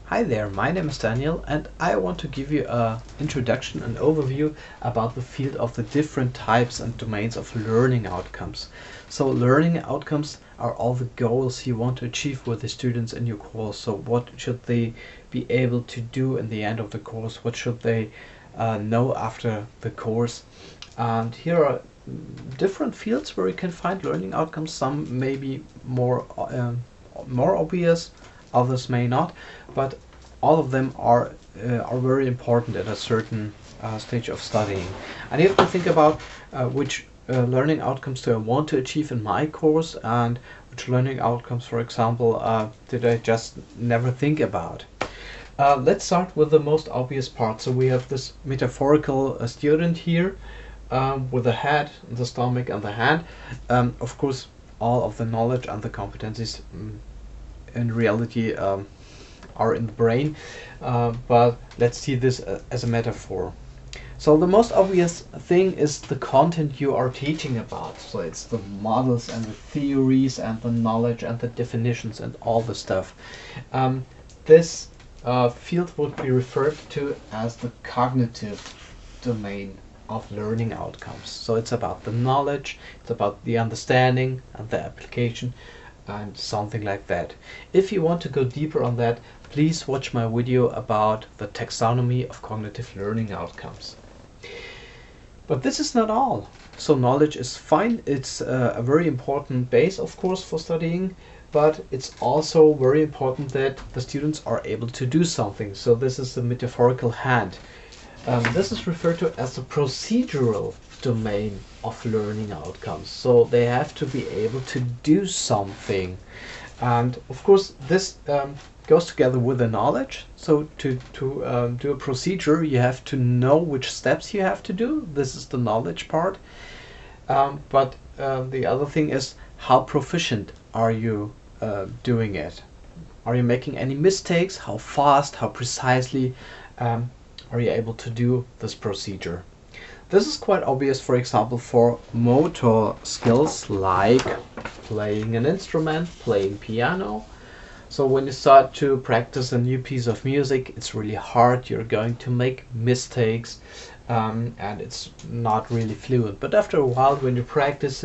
Hi there, my name is Daniel and I want to give you an introduction, an overview about the field of the different types and domains of learning outcomes. So learning outcomes are all the goals you want to achieve with the students in your course. So what should they be able to do in the end of the course? What should they know after the course? And here are different fields where you can find learning outcomes. Some may be more obvious, others may not, but all of them are very important at a certain stage of studying. And you have to think about which learning outcomes do I want to achieve in my course, and which learning outcomes, for example, did I just never think about. Let's start with the most obvious part. So we have this metaphorical student here with the head, the stomach, and the hand. Of course, all of the knowledge and the competencies in reality are in the brain, but let's see this as a metaphor. So the most obvious thing is the content you are teaching about. So it's the models and the theories and the knowledge and the definitions and all the stuff. This field would be referred to as the cognitive domain of learning outcomes. So it's about the knowledge, it's about the understanding and the application and something like that. If you want to go deeper on that, please watch my video about the taxonomy of cognitive learning outcomes. But this is not all. So knowledge is fine, it's a very important base, of course, for studying, but it's also very important that the students are able to do something. So this is the metaphorical hand. This is referred to as the procedural domain of learning outcomes. So they have to be able to do something. And of course, this goes together with the knowledge. So to do a procedure, you have to know which steps you have to do. This is the knowledge part. But the other thing is, how proficient are you doing it? Are you making any mistakes? How fast, how precisely are you able to do this procedure? This is quite obvious, for example, for motor skills like playing an instrument, playing piano. So when you start to practice a new piece of music, it's really hard, you're going to make mistakes, and it's not really fluent. But after a while, when you practice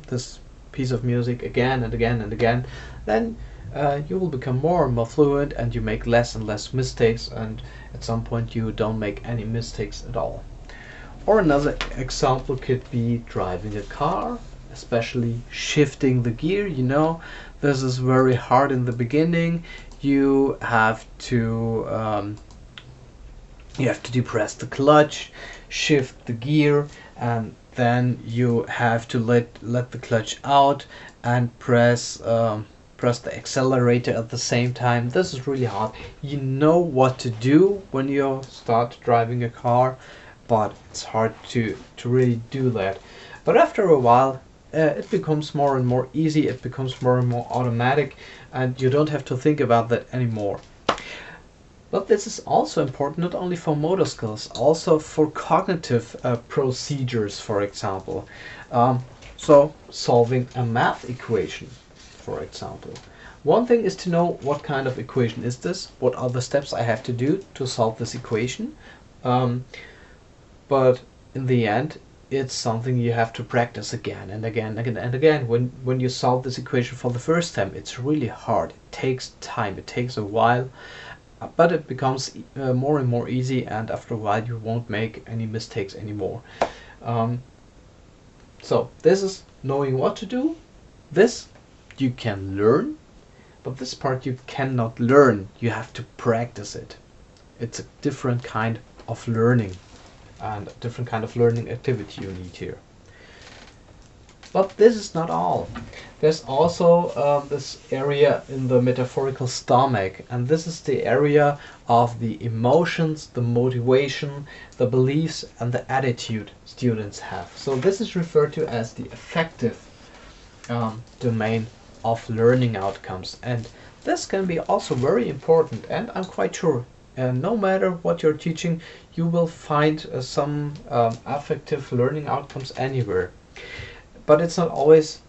this piece of music again and again and again, then you will become more and more fluent and you make less and less mistakes, and at some point you don't make any mistakes at all. Or another example could be driving a car, especially shifting the gear. You know, this is very hard in the beginning. You have to depress the clutch, shift the gear, and then you have to let the clutch out and press the accelerator at the same time. This is really hard. You know what to do when you start driving a car, but it's hard to really do that. But after a while, it becomes more and more easy, it becomes more and more automatic, and you don't have to think about that anymore. But this is also important not only for motor skills, also for cognitive procedures, for example. So solving a math equation, for example. One thing is to know what kind of equation is this, what are the steps I have to do to solve this equation. But in the end, it's something you have to practice again and again and again and again. When you solve this equation for the first time, it's really hard. It takes time, it takes a while, but it becomes more and more easy, and after a while you won't make any mistakes anymore. So this is knowing what to do. This you can learn, but this part you cannot learn. You have to practice it. It's a different kind of learning, and a different kind of learning activity you need here. But this is not all. There's also this area in the metaphorical stomach, and this is the area of the emotions, the motivation, the beliefs, and the attitude students have. So this is referred to as the affective domain of learning outcomes, and this can be also very important, and I'm quite sure no matter what you're teaching, you will find some affective learning outcomes anywhere. But it's not always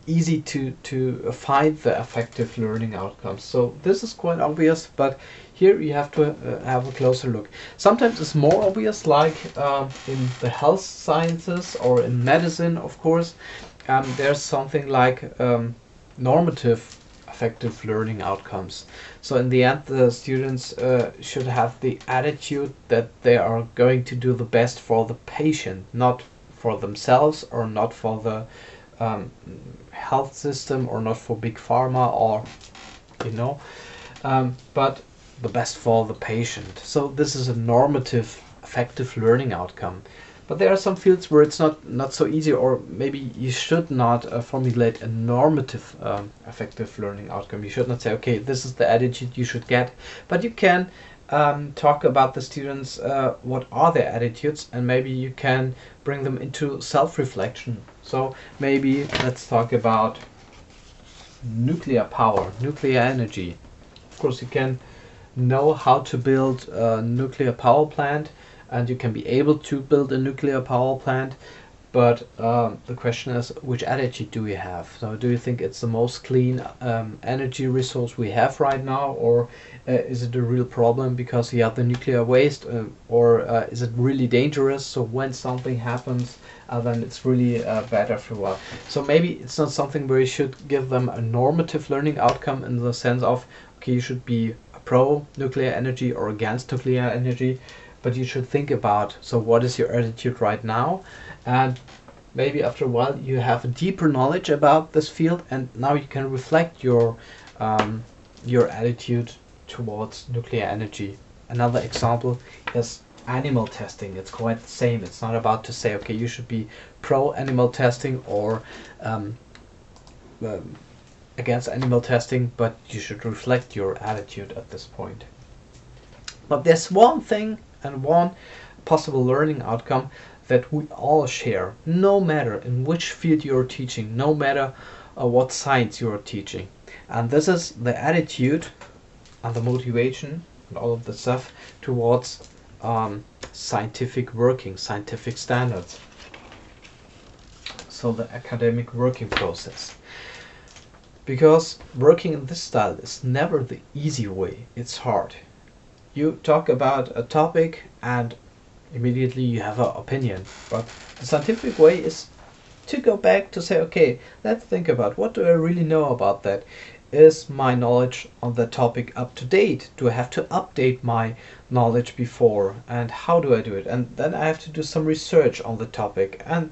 easy to find the effective learning outcomes. So this is quite obvious, but here you have to have a closer look. Sometimes it's more obvious, like in the health sciences or in medicine, of course. There's something like normative effective learning outcomes. So in the end, the students should have the attitude that they are going to do the best for the patient, not for themselves, or not for the health system, or not for big pharma, or but the best for the patient. So this is a normative effective learning outcome. But there are some fields where it's not so easy, or maybe you should not formulate a normative effective learning outcome. You should not say, okay, this is the attitude you should get, but you can talk about the students, what are their attitudes, and maybe you can bring them into self-reflection. So maybe let's talk about nuclear power, nuclear energy. Of course, you can know how to build a nuclear power plant, and you can be able to build a nuclear power plant, but the question is, which attitude do you have? So do you think it's the most clean energy resource we have right now, or is it a real problem because you have the nuclear waste, or is it really dangerous, so when something happens then it's really bad after a while? So maybe it's not something where you should give them a normative learning outcome in the sense of, okay, you should be pro nuclear energy or against nuclear energy, but you should think about, so what is your attitude right now? And maybe after a while you have a deeper knowledge about this field, and now you can reflect your attitude towards nuclear energy. Another example is animal testing. It's quite the same. It's not about to say, okay, you should be pro animal testing or against animal testing, but you should reflect your attitude at this point. But there's one thing and one possible learning outcome that we all share, no matter in which field you're teaching, no matter what science you're teaching. And this is the attitude and the motivation and all of the stuff towards scientific working, scientific standards. So the academic working process. Because working in this style is never the easy way, it's hard. You talk about a topic and immediately you have an opinion. But the scientific way is to go back to say, okay, let's think about, what do I really know about that? Is my knowledge on the topic up to date? Do I have to update my knowledge before? And how do I do it? And then I have to do some research on the topic and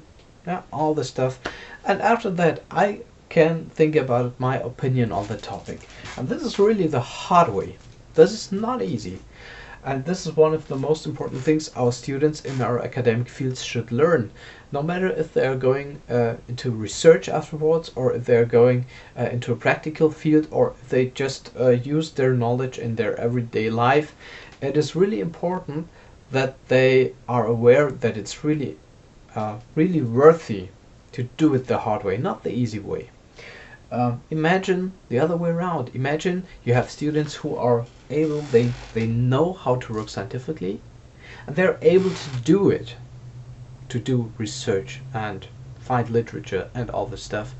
all the stuff. And after that, I can think about my opinion on the topic. And this is really the hard way. This is not easy. And this is one of the most important things our students in our academic fields should learn. No matter if they are going into research afterwards, or if they are going into a practical field, or if they just use their knowledge in their everyday life, it is really important that they are aware that it's really, really worthy to do it the hard way, not the easy way. Imagine the other way around. Imagine you have students who are able, they know how to work scientifically, and they're able to do it, to do research and find literature and all this stuff,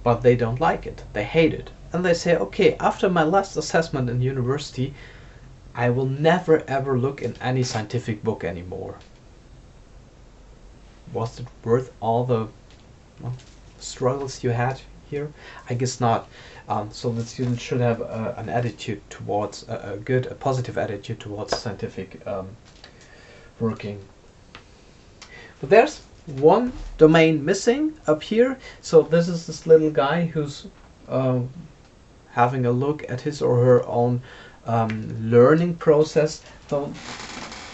but they don't like it, they hate it, and they say, okay, after my last assessment in university, I will never ever look in any scientific book anymore. Was it worth all the struggles you had here? I guess not. So the students should have an attitude towards a positive attitude towards scientific working. But there's one domain missing up here. So this is this little guy who's having a look at his or her own learning process. So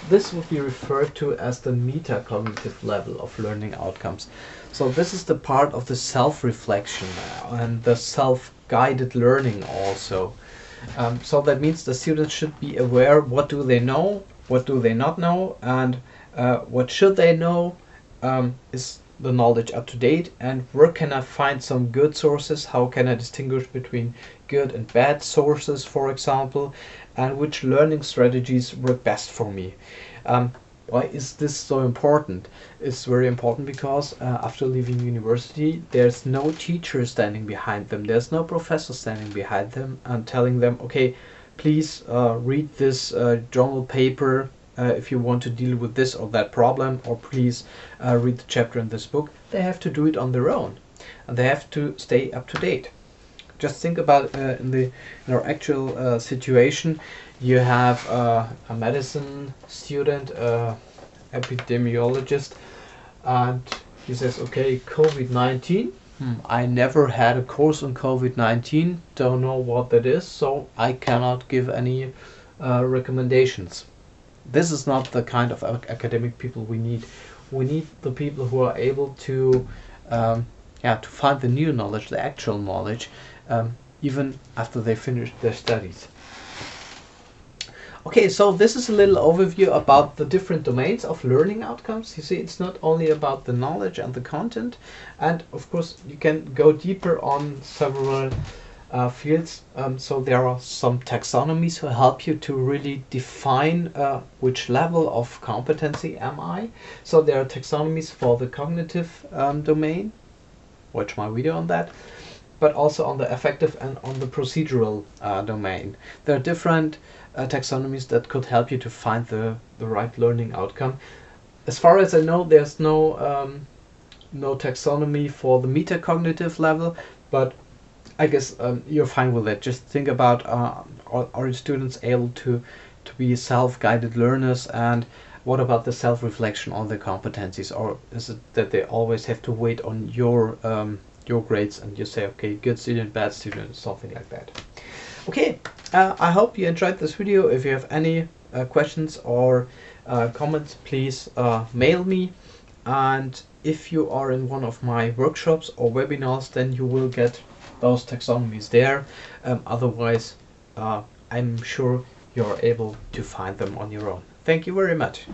this would be referred to as the metacognitive level of learning outcomes. So this is the part of the self-reflection and the self-guided learning also. So that means the students should be aware, what do they know, what do they not know, and what should they know, is the knowledge up to date, and where can I find some good sources, how can I distinguish between good and bad sources, for example, and which learning strategies work best for me. Why is this so important? It's very important because after leaving university, there's no teacher standing behind them. There's no professor standing behind them and telling them, okay, please read this journal paper if you want to deal with this or that problem, or please read the chapter in this book. They have to do it on their own, and they have to stay up to date. Just think about in our actual situation. You have a medicine student, epidemiologist, and he says, okay, COVID-19. I never had a course on COVID-19, don't know what that is, so I cannot give any recommendations. This is not the kind of academic people we need. We need the people who are able to to find the new knowledge, the actual knowledge, even after they finish their studies. Okay, so this is a little overview about the different domains of learning outcomes. You see, it's not only about the knowledge and the content, and of course you can go deeper on several fields. So there are some taxonomies who help you to really define which level of competency am I. So there are taxonomies for the cognitive domain. Watch my video on that. But also on the affective and on the procedural domain. There are different taxonomies that could help you to find the right learning outcome. As far as I know, there's no taxonomy for the metacognitive level, but I guess you're fine with it. Just think about are students able to be self-guided learners, and what about the self-reflection on their competencies, or is it that they always have to wait on your grades and you say, okay, good student, bad student, something like that. Okay, I hope you enjoyed this video. If you have any questions or comments, please mail me, and if you are in one of my workshops or webinars, then you will get those taxonomies there. Otherwise, I'm sure you're able to find them on your own. Thank you very much.